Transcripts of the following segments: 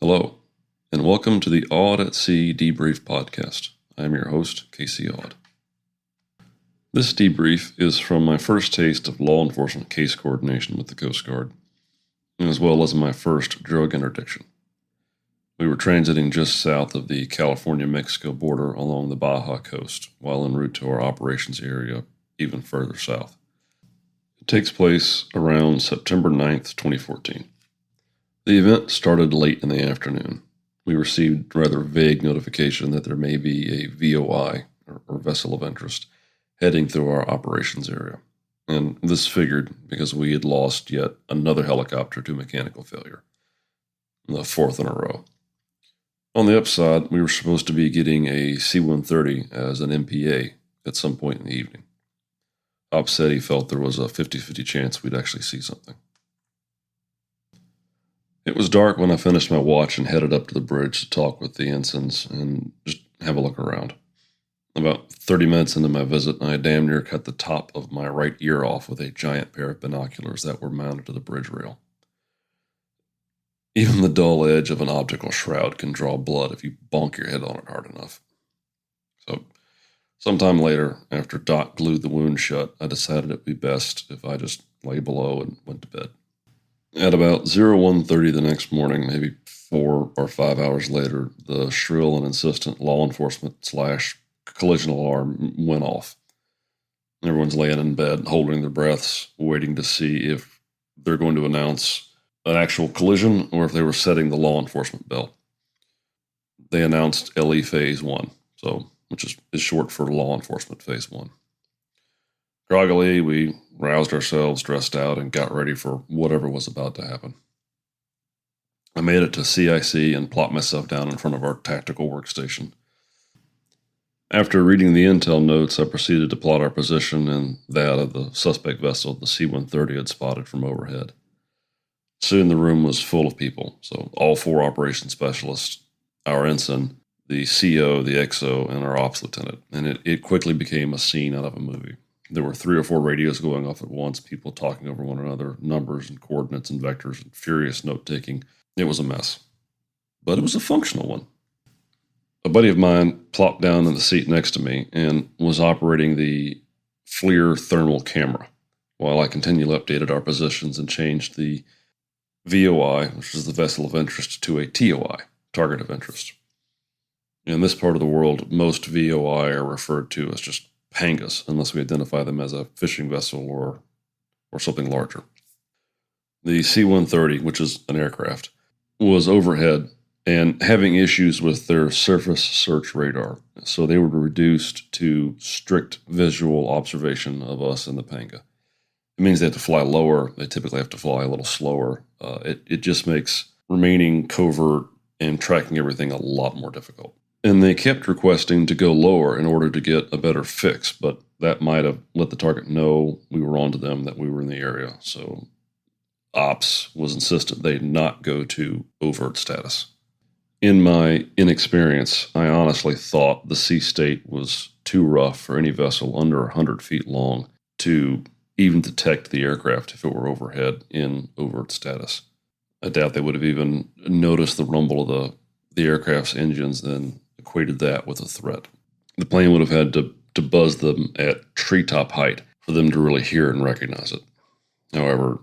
Hello, and welcome to the Awed at Sea Debrief podcast. I am your host, Casey Awed. This debrief is from my first taste of law enforcement case coordination with the Coast Guard, as well as my first drug interdiction. We were transiting just south of the California-Mexico border along the Baja coast, while en route to our operations area even further south. It takes place around September 9th, 2014. The event started late in the afternoon. We received rather vague notification that there may be a VOI, or vessel of interest, heading through our operations area. And this figured because we had lost yet another helicopter to mechanical failure, the fourth in a row. On the upside, we were supposed to be getting a C-130 as an MPA at some point in the evening. Ops said he felt there was a 50-50 chance we'd actually see something. It was dark when I finished my watch and headed up to the bridge to talk with the ensigns and just have a look around. About 30 minutes into my visit, I damn near cut the top of my right ear off with a giant pair of binoculars that were mounted to the bridge rail. Even the dull edge of an optical shroud can draw blood if you bonk your head on it hard enough. So, sometime later, after Doc glued the wound shut, I decided it'd be best if I just lay below and went to bed. At about 01:30 the next morning, maybe 4 or 5 hours later, the shrill and insistent law enforcement / collision alarm went off. Everyone's laying in bed, holding their breaths, waiting to see if they're going to announce an actual collision or if they were setting the law enforcement bell. They announced LE Phase 1, which is short for Law Enforcement Phase 1. Groggily, we roused ourselves, dressed out, and got ready for whatever was about to happen. I made it to CIC and plopped myself down in front of our tactical workstation. After reading the intel notes, I proceeded to plot our position and that of the suspect vessel the C-130 had spotted from overhead. Soon the room was full of people, so all 4 operations specialists, our ensign, the CO, the XO, and our ops lieutenant, and it quickly became a scene out of a movie. There were 3 or 4 radios going off at once, people talking over one another, numbers and coordinates and vectors, and furious note-taking. It was a mess. But it was a functional one. A buddy of mine plopped down in the seat next to me and was operating the FLIR thermal camera, while I continually updated our positions and changed the VOI, which is the vessel of interest, to a TOI, target of interest. In this part of the world, most VOI are referred to as just pangas, unless we identify them as a fishing vessel or something larger. The C-130, which is an aircraft, was overhead and having issues with their surface search radar, so they were reduced to strict visual observation of us in the panga. It means they have to fly lower. They typically have to fly a little slower. It just makes remaining covert and tracking everything a lot more difficult. And they kept requesting to go lower in order to get a better fix, but that might have let the target know we were on to them, that we were in the area. So Ops was insistent they not go to overt status. In my inexperience, I honestly thought the sea state was too rough for any vessel under 100 feet long to even detect the aircraft if it were overhead in overt status. I doubt they would have even noticed the rumble of the aircraft's engines, then equated that with a threat. The plane would have had to buzz them at treetop height for them to really hear and recognize it. However,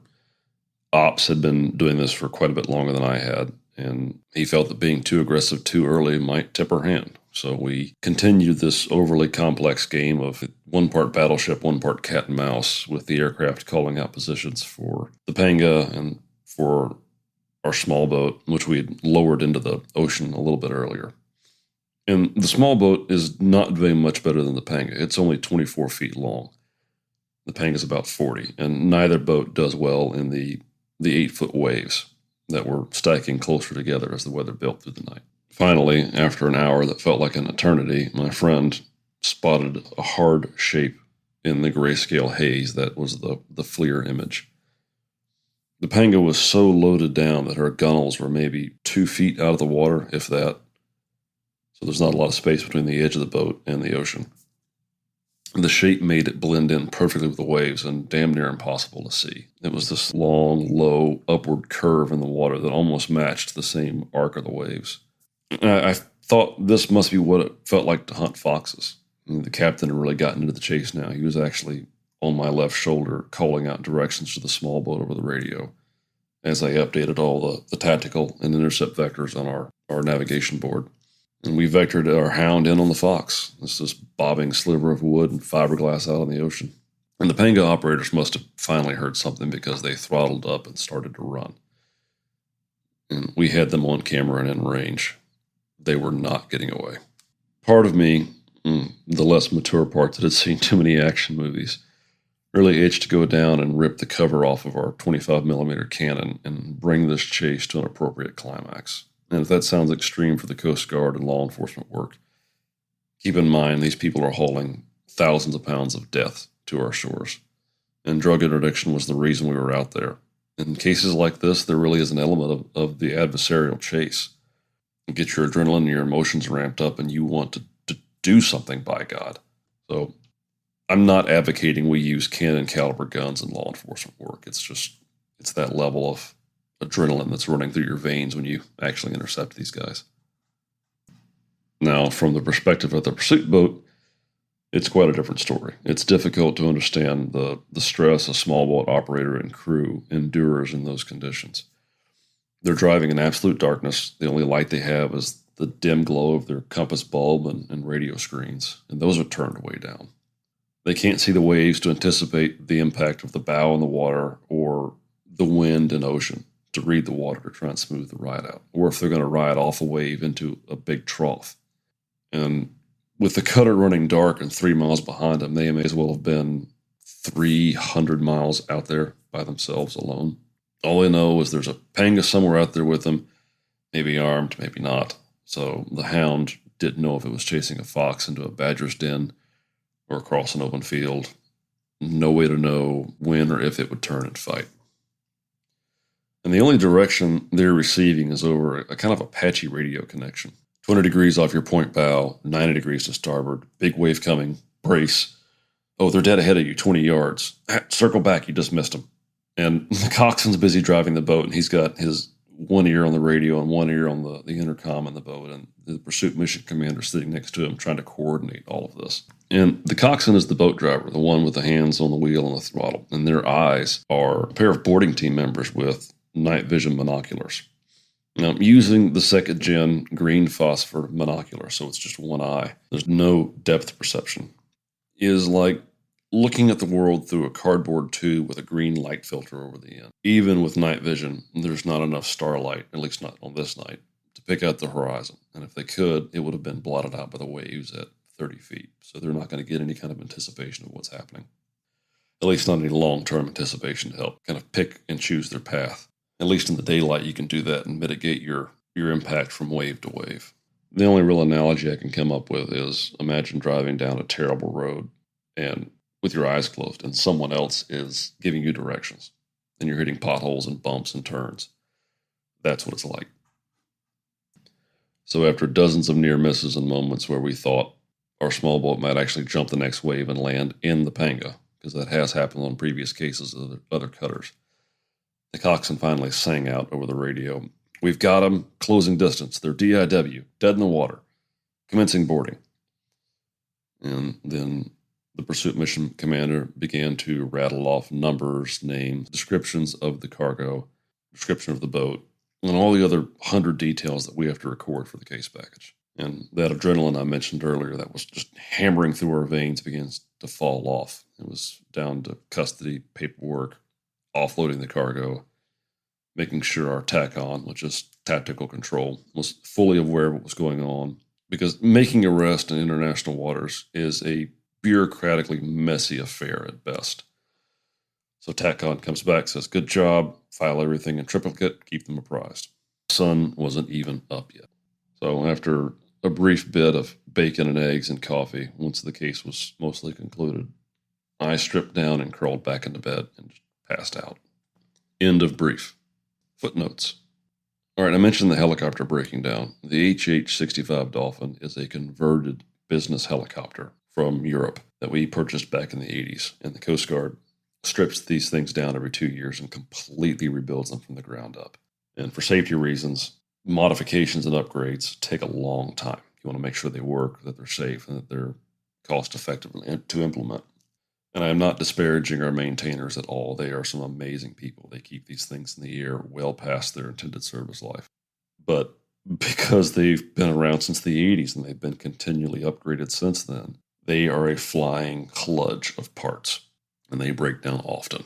Ops had been doing this for quite a bit longer than I had, and he felt that being too aggressive too early might tip our hand. So we continued this overly complex game of 1 part battleship, 1 part cat and mouse, with the aircraft calling out positions for the panga and for our small boat, which we had lowered into the ocean a little bit earlier. And the small boat is not very much better than the panga. It's only 24 feet long. The panga is about 40, and neither boat does well in the 8-foot waves that were stacking closer together as the weather built through the night. Finally, after an hour that felt like an eternity, my friend spotted a hard shape in the grayscale haze that was the FLIR image. The panga was so loaded down that her gunnels were maybe 2 feet out of the water, if that. So there's not a lot of space between the edge of the boat and the ocean. The shape made it blend in perfectly with the waves and damn near impossible to see. It was this long, low, upward curve in the water that almost matched the same arc of the waves. I thought this must be what it felt like to hunt foxes. The captain had really gotten into the chase now. He was actually on my left shoulder, calling out directions to the small boat over the radio as I updated all the tactical and intercept vectors on our navigation board. And we vectored our hound in on the fox. It's this bobbing sliver of wood and fiberglass out in the ocean. And the panga operators must have finally heard something because they throttled up and started to run. And we had them on camera and in range. They were not getting away. Part of me, the less mature part that had seen too many action movies, really itched to go down and rip the cover off of our 25mm cannon and bring this chase to an appropriate climax. And if that sounds extreme for the Coast Guard and law enforcement work, keep in mind these people are hauling thousands of pounds of death to our shores. And drug interdiction was the reason we were out there. In cases like this, there really is an element of the adversarial chase. You get your adrenaline and your emotions ramped up and you want to do something, by God. So I'm not advocating we use cannon caliber guns in law enforcement work. It's that level of adrenaline that's running through your veins when you actually intercept these guys. Now, from the perspective of the pursuit boat, it's quite a different story. It's difficult to understand the stress a small boat operator and crew endures in those conditions. They're driving in absolute darkness. The only light they have is the dim glow of their compass bulb and radio screens, and those are turned way down. They can't see the waves to anticipate the impact of the bow in the water or the wind and ocean to read the water to try and smooth the ride out, or if they're going to ride off a wave into a big trough. And with the cutter running dark and 3 miles behind them, they may as well have been 300 miles out there by themselves alone. All they know is there's a panga somewhere out there with them, maybe armed, maybe not. So the hound didn't know if it was chasing a fox into a badger's den or across an open field. No way to know when or if it would turn and fight. And the only direction they're receiving is over a kind of a patchy radio connection. 20 degrees off your point bow, 90 degrees to starboard, big wave coming, brace. Oh, they're dead ahead of you, 20 yards. Circle back, you just missed them. And the coxswain's busy driving the boat, and he's got his one ear on the radio and one ear on the intercom in the boat, and the pursuit mission commander sitting next to him trying to coordinate all of this. And the coxswain is the boat driver, the one with the hands on the wheel and the throttle, and their eyes are a pair of boarding team members with night vision binoculars. Now, I'm using the second gen green phosphor monocular, so it's just one eye. There's no depth perception. It is like looking at the world through a cardboard tube with a green light filter over the end. Even with night vision, there's not enough starlight, at least not on this night, to pick out the horizon. And if they could, it would have been blotted out by the waves at 30 feet. So they're not going to get any kind of anticipation of what's happening. At least not any long-term anticipation to help kind of pick and choose their path. At least in the daylight, you can do that and mitigate your impact from wave to wave. The only real analogy I can come up with is imagine driving down a terrible road and with your eyes closed and someone else is giving you directions and you're hitting potholes and bumps and turns. That's what it's like. So after dozens of near misses and moments where we thought our small boat might actually jump the next wave and land in the panga, because that has happened on previous cases of other cutters, the coxswain finally sang out over the radio, "We've got them, closing distance. They're DIW, dead in the water, commencing boarding." And then the pursuit mission commander began to rattle off numbers, names, descriptions of the cargo, description of the boat, and all the other 100 details that we have to record for the case package. And that adrenaline I mentioned earlier that was just hammering through our veins begins to fall off. It was down to custody, paperwork, offloading the cargo, making sure our TACON, which is tactical control, was fully aware of what was going on. Because making arrest in international waters is a bureaucratically messy affair at best. So TACON comes back, says, "Good job, file everything in triplicate, keep them apprised." The sun wasn't even up yet. So after a brief bit of bacon and eggs and coffee, once the case was mostly concluded, I stripped down and crawled back into bed and just passed out. End of brief. Footnotes. All right, I mentioned the helicopter breaking down. The HH-65 Dolphin is a converted business helicopter from Europe that we purchased back in the 80s. And the Coast Guard strips these things down every 2 years and completely rebuilds them from the ground up. And for safety reasons, modifications and upgrades take a long time. You want to make sure they work, that they're safe, and that they're cost effective to implement. And I am not disparaging our maintainers at all. They are some amazing people. They keep these things in the air well past their intended service life. But because they've been around since the 80s and they've been continually upgraded since then, they are a flying kludge of parts, and they break down often.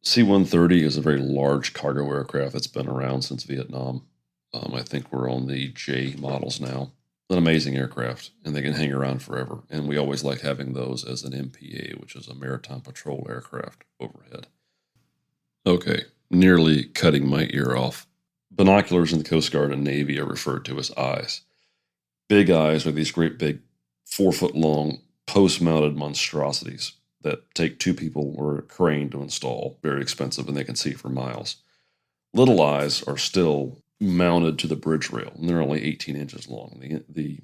C-130 is a very large cargo aircraft that's been around since Vietnam. I think we're on the J models now. An amazing aircraft, and they can hang around forever. And we always like having those as an MPA, which is a maritime patrol aircraft overhead. Okay, nearly cutting my ear off. Binoculars in the Coast Guard and Navy are referred to as eyes. Big eyes are these great big 4-foot-long post-mounted monstrosities that take 2 people or a crane to install. Very expensive, and they can see for miles. Little eyes are still mounted to the bridge rail, and they're only 18 inches long. The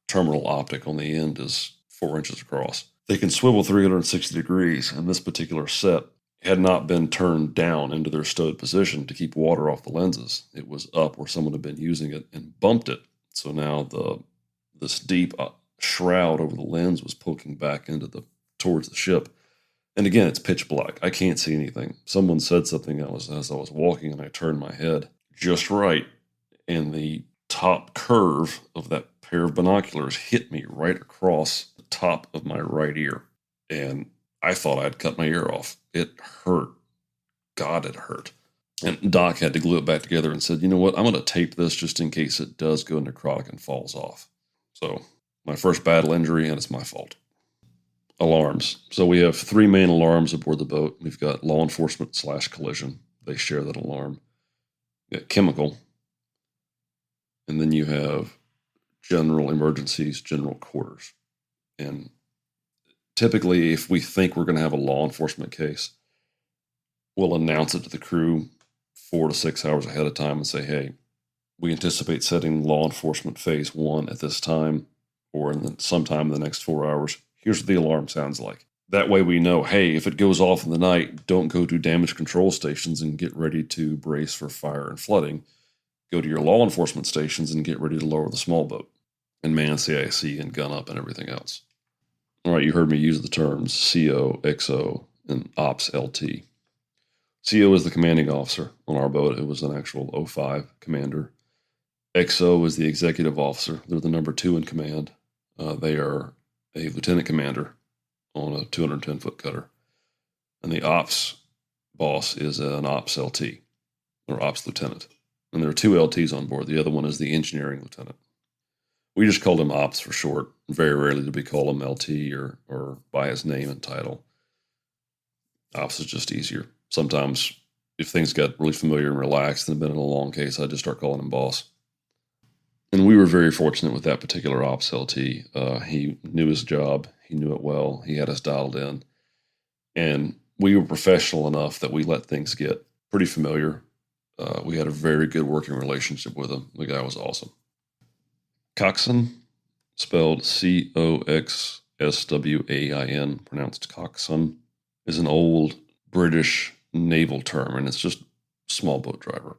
terminal optic on the end is 4 inches across. They can swivel 360 degrees, and this particular set had not been turned down into their stowed position to keep water off the lenses. It was up where someone had been using it and bumped it. So now this deep shroud over the lens was poking back towards the ship. And again, it's pitch black. I can't see anything. Someone said something as I was walking, and I turned my head just right, and the top curve of that pair of binoculars hit me right across the top of my right ear. And I thought I'd cut my ear off. It hurt. God, it hurt. And Doc had to glue it back together and said, you know what, I'm going to tape this just in case it does go necrotic and falls off. So my first battle injury, and it's my fault. Alarms. So we have 3 main alarms aboard the boat. We've got law enforcement / collision. They share that alarm. You got chemical. And then you have general emergencies, general quarters. And typically, if we think we're going to have a law enforcement case, we'll announce it to the crew 4 to 6 hours ahead of time and say, hey, we anticipate setting law enforcement phase 1 at this time, or sometime in the next 4 hours. Here's what the alarm sounds like. That way we know, hey, if it goes off in the night, don't go to damage control stations and get ready to brace for fire and flooding. Go to your law enforcement stations and get ready to lower the small boat and man CIC and gun up and everything else. All right, you heard me use the terms CO, XO, and Ops LT. CO is the commanding officer on our boat. It was an actual 05 commander. XO is the executive officer. They're the number 2 in command. They are a lieutenant commander on a 210-foot cutter. And the ops boss is an ops LT, or ops lieutenant. And there are 2 LTs on board. The other one is the engineering lieutenant. We just called him ops for short. Very rarely do we call him LT or by his name and title. Ops is just easier. Sometimes if things got really familiar and relaxed and have been in a long case, I just start calling him boss. And we were very fortunate with that particular ops LT. He knew his job. He knew it well. He had us dialed in. And we were professional enough that we let things get pretty familiar. We had a very good working relationship with him. The guy was awesome. Coxswain, spelled Coxswain, pronounced coxswain, is an old British naval term, and it's just small boat driver.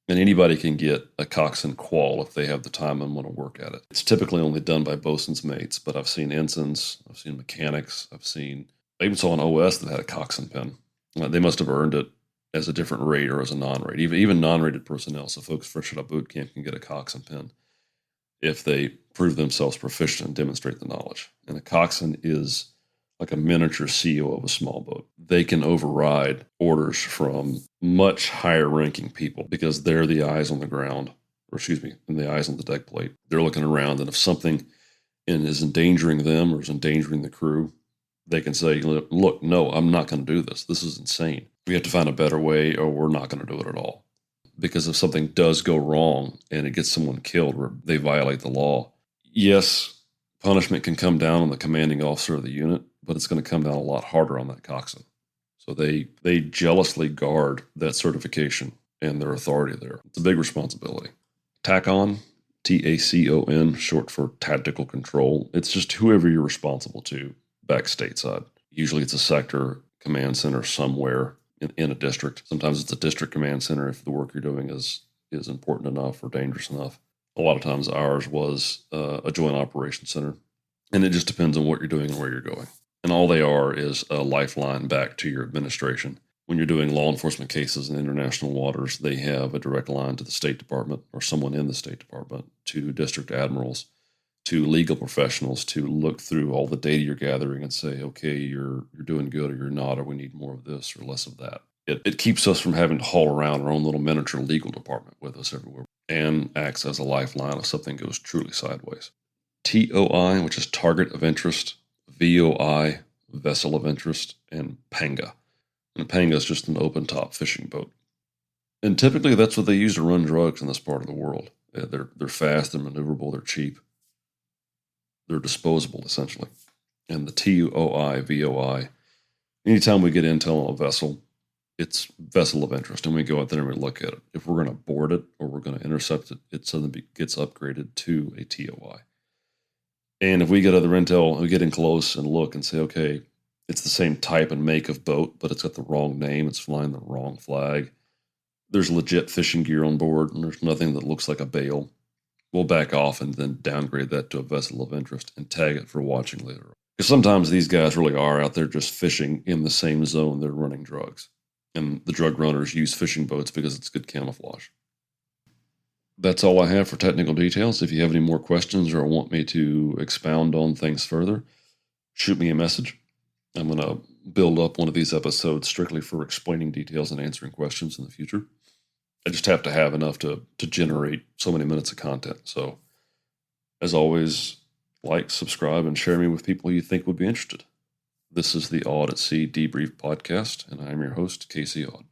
And anybody can get a coxswain qual if they have the time and want to work at it. It's typically only done by bosun's mates, but I've seen ensigns, I've seen mechanics, I even saw an OS that had a coxswain pin. They must have earned it as a different rate or as a non-rate. Even non-rated personnel, so folks fresh out of boot camp can get a coxswain pin if they prove themselves proficient and demonstrate the knowledge. And a coxswain is like a miniature CEO of a small boat. They can override orders from much higher ranking people because they're the eyes on the ground, and the eyes on the deck plate. They're looking around, and if something is endangering them or is endangering the crew, they can say, look, no, I'm not going to do this. This is insane. We have to find a better way, or we're not going to do it at all. Because if something does go wrong and it gets someone killed or they violate the law, yes, punishment can come down on the commanding officer of the unit, but it's going to come down a lot harder on that coxswain. So they jealously guard that certification and their authority there. It's a big responsibility. Tack on, TACON, short for tactical control. It's just whoever you're responsible to back stateside. Usually it's a sector command center somewhere in a district. Sometimes it's a district command center if the work you're doing is important enough or dangerous enough. A lot of times ours was a joint operations center. And it just depends on what you're doing and where you're going. And all they are is a lifeline back to your administration. When you're doing law enforcement cases in international waters, they have a direct line to the State Department or someone in the State Department, to district admirals, to legal professionals to look through all the data you're gathering and say, okay, you're doing good or you're not, or we need more of this or less of that. It keeps us from having to haul around our own little miniature legal department with us everywhere, and acts as a lifeline if something goes truly sideways. TOI, which is target of interest, VOI, vessel of interest, and PANGA. And a panga is just an open-top fishing boat. And typically that's what they use to run drugs in this part of the world. They're fast, they're maneuverable, they're cheap. They're disposable, essentially. And the TOI, VOI, anytime we get intel on a vessel, it's vessel of interest, and we go out there and we look at it. If we're going to board it or we're going to intercept it, it suddenly gets upgraded to a TOI. And if we get other intel, we get in close and look and say, okay, it's the same type and make of boat, but it's got the wrong name. It's flying the wrong flag. There's legit fishing gear on board, and there's nothing that looks like a bale. We'll back off and then downgrade that to a vessel of interest and tag it for watching later. Because sometimes these guys really are out there just fishing in the same zone they're running drugs. And the drug runners use fishing boats because it's good camouflage. That's all I have for technical details. If you have any more questions or want me to expound on things further, shoot me a message. I'm going to build up one of these episodes strictly for explaining details and answering questions in the future. I just have to have enough to generate so many minutes of content. So, as always, like, subscribe, and share me with people you think would be interested. This is the Aud at Sea Debrief podcast, and I'm your host, Casey Aud.